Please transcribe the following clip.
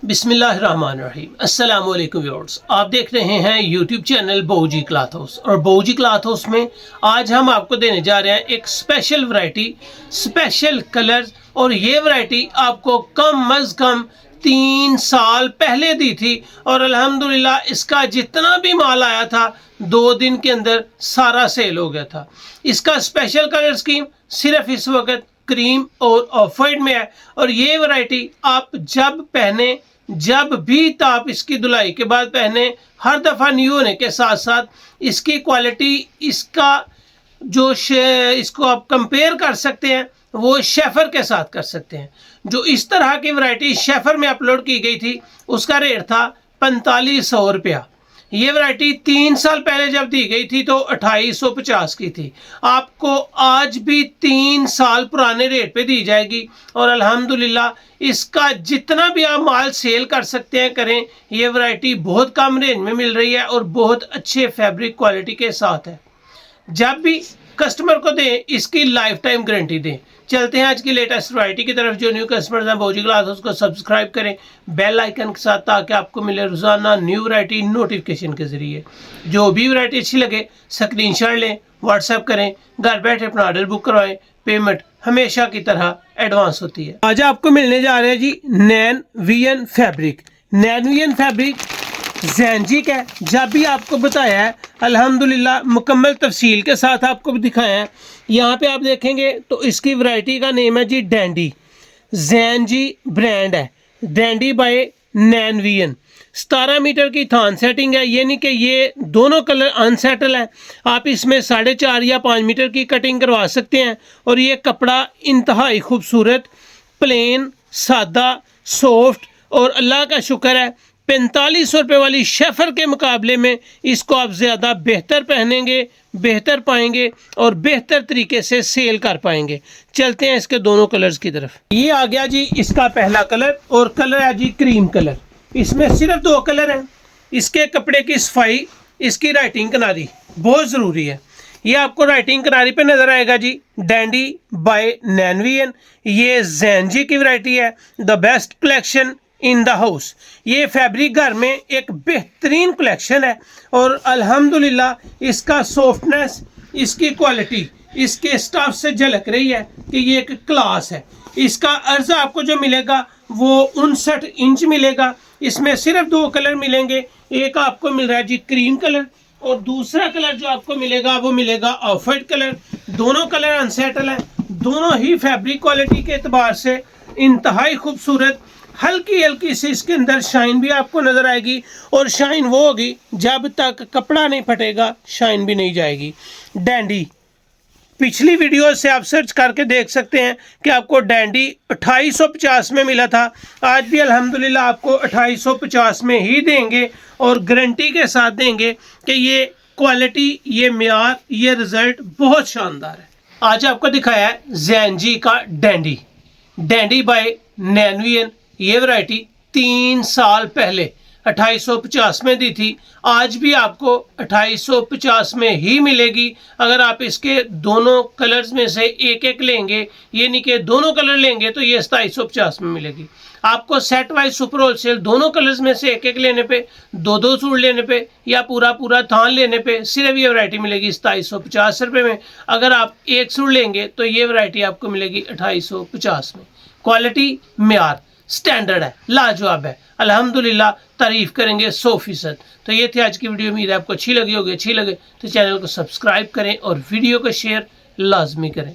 बिस्मिल्लाहिर्रहमानिर्रहीम। अस्सलाम वालेकुम व्यूअर्स, आप देख रहे हैं यूट्यूब चैनल बहूजी क्लॉथ हाउस। और बहूजी क्लॉथ हाउस में आज हम आपको देने जा रहे हैं एक स्पेशल वैरायटी, स्पेशल कलर्स। और ये वैरायटी आपको कम अज़ कम 3 साल पहले दी थी और अल्हम्दुलिल्लाह इसका जितना भी माल आया था 2 दिन के अंदर सारा सेल हो गया था। इसका स्पेशल कलर स्कीम सिर्फ इस वक्त क्रीम और ऑफ वाइट में है। और ये वैरायटी आप जब पहने, जब भी ताप इसकी धुलाई के बाद पहने, हर दफ़ा न्यू होने के साथ साथ इसकी क्वालिटी, इसका जो इसको आप कंपेयर कर सकते हैं वो शेफर के साथ कर सकते हैं। जो इस तरह की वैरायटी शेफर में अपलोड की गई थी उसका रेट था 4500 रुपया। ये वैरायटी 3 साल पहले जब दी गई थी तो 2850 की थी। आपको आज भी 3 साल पुराने रेट पे दी जाएगी और अल्हम्दुलिल्लाह इसका जितना भी आप माल सेल कर सकते हैं करें। ये वैरायटी बहुत कम रेंज में मिल रही है और बहुत अच्छे फैब्रिक क्वालिटी के साथ है। जब भी कस्टमर को दें इसकी लाइफ टाइम गारंटी दें। चलते हैं आज की लेटेस्ट वैरायटी की तरफ। जो न्यू कस्टमर्स हैं बहूजी क्लॉथ हाउस को सब्सक्राइब करें बेल आइकन के साथ, ताकि आपको मिले रोजाना न्यू वैरायटी नोटिफिकेशन के जरिए। जो भी वैरायटी अच्छी लगे स्क्रीनशॉट लें, व्हाट्सएप करें, घर बैठे अपना ऑर्डर बुक करवाएं। पेमेंट हमेशा की तरह एडवांस होती है। आज आपको मिलने जा रहे हैं जी नैन वीएन फैब्रिक। नैन वीएन फैब्रिक ज़ेंजी है। जब भी आपको बताया है अल्हम्दुलिल्लाह मुकम्मल तफसील के साथ आपको भी दिखाया है। यहाँ पे आप देखेंगे तो इसकी वैरायटी का नेम है जी डैंडी। ज़ेंजी ब्रांड है, डैंडी बाय नैन वीएन। 17 मीटर की थान सेटिंग है, यानी कि ये दोनों कलर अनसेटल है। आप इसमें 4.5 या 5 मीटर की कटिंग करवा सकते हैं। और ये कपड़ा इंतहाई खूबसूरत, प्लेन, सादा, सॉफ्ट और अल्लाह का शुक्र है 4500 रुपये वाली शेफर के मुकाबले में इसको आप ज़्यादा बेहतर पहनेंगे, बेहतर पाएंगे और बेहतर तरीके से सेल कर पाएंगे। चलते हैं इसके दोनों कलर्स की तरफ। ये आ गया जी इसका पहला कलर और कलर है जी क्रीम कलर। इसमें सिर्फ 2 कलर हैं। इसके कपड़े की सफाई, इसकी राइटिंग किनारी बहुत ज़रूरी है। ये आपको राइटिंग किनारी पे नज़र आएगा जी डैंडी बाय नैन वीएन। ये ज़ेंजी की वैरायटी है, the best collection in the house. ये फैब्रिक घर में एक बेहतरीन कलेक्शन है और अल्हम्दुलिल्लाह इसका सॉफ्टनेस, इसकी क्वालिटी, इसके स्टफ से झलक रही है कि ये एक क्लास है। इसका अर्जा आपको जो मिलेगा वो 59 इंच मिलेगा। इसमें सिर्फ 2 कलर मिलेंगे। एक आपको मिल रहा है जी क्रीम कलर और दूसरा कलर जो आपको मिलेगा वो मिलेगा ऑफ वाइट कलर। दोनों कलर अनसेटल हैं। दोनों ही फैब्रिक क्वालिटी के एतबार से इंतहाई खूबसूरत। हल्की हल्की सी इसके अंदर शाइन भी आपको नज़र आएगी और शाइन वो होगी जब तक कपड़ा नहीं फटेगा शाइन भी नहीं जाएगी। डैंडी पिछली वीडियो से आप सर्च करके देख सकते हैं कि आपको डैंडी 2850 में मिला था। आज भी अल्हम्दुलिल्लाह आपको 2850 में ही देंगे और गारंटी के साथ देंगे कि ये क्वालिटी, ये म्यार, ये रिज़ल्ट बहुत शानदार है। आज आपको दिखाया है ज़ेंजी का डैंडी, डैंडी बाय नैन वीएन। ये वैरायटी 3 साल पहले 2850 में दी थी। आज भी आपको 2850 में ही मिलेगी। अगर आप इसके दोनों कलर्स में से एक एक लेंगे, ये नहीं कि दोनों कलर लेंगे, तो ये 2750 में मिलेगी। आपको सेट वाइज सुपर होलसेल दोनों कलर्स में से एक एक लेने पे, 2-2 सूट लेने पे या पूरा पूरा थान लेने पे सिर्फ ये वैरायटी मिलेगी 2750 रुपये में। अगर आप एक सूट लेंगे तो ये वैरायटी आपको मिलेगी 2850 में। क्वालिटी, म्यार, स्टैंडर्ड है, लाजवाब है। अल्हम्दुलिल्लाह तारीफ करेंगे 100%। तो ये थी आज की वीडियो। उम्मीद है आपको अच्छी लगी होगी। अच्छी लगे तो चैनल को सब्सक्राइब करें और वीडियो को शेयर लाजमी करें।